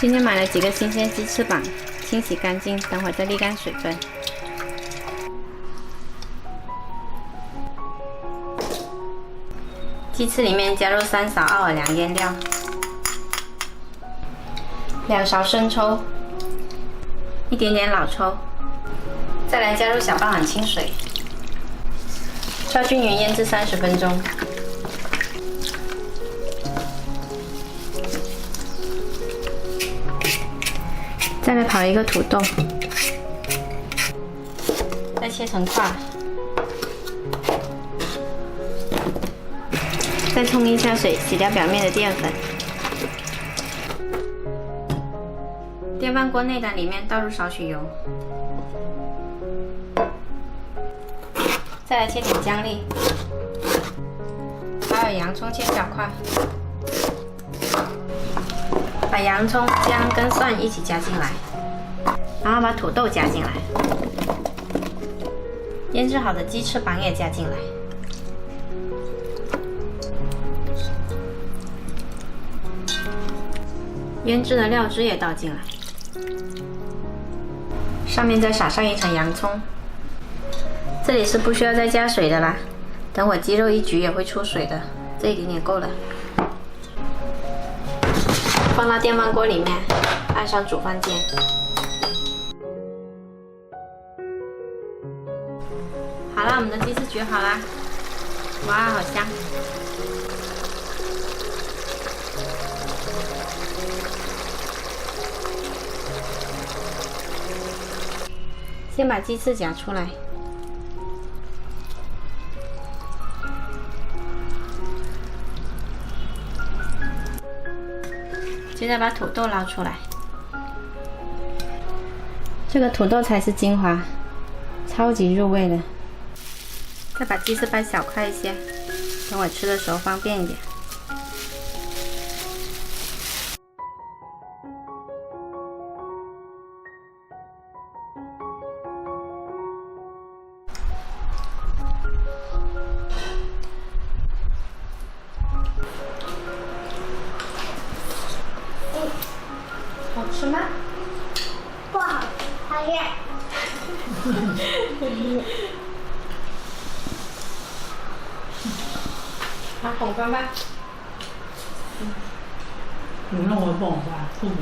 今天买了几个新鲜鸡翅膀，清洗干净，等会再沥干水分。鸡翅里面加入3勺奥尔良腌料，2勺生抽，一点点老抽，再来加入小半碗清水，烧均匀腌制30分钟。再来刨一个土豆，再切成块，再冲一下水，洗掉表面的淀粉。电饭锅内胆里面倒入少许油，再来切点姜粒，还有洋葱切小块，把洋葱、姜跟蒜一起加进来，然后把土豆加进来，腌制好的鸡翅膀也加进来。腌制的料汁也倒进来，上面再撒上一层洋葱。这里是不需要再加水的啦，等会鸡肉一焗也会出水的，这一点点够了。放到电饭锅里面，按上煮饭键。好了，我们的鸡翅焗好啦，哇，好香！先把鸡翅夹出来，接着把土豆捞出来，这个土豆才是精华，超级入味的。再把鸡翅掰小块一些，等我吃的时候方便一点。好吃吗？不好吃，讨厌。拿红干吧。你让我帮我把兔子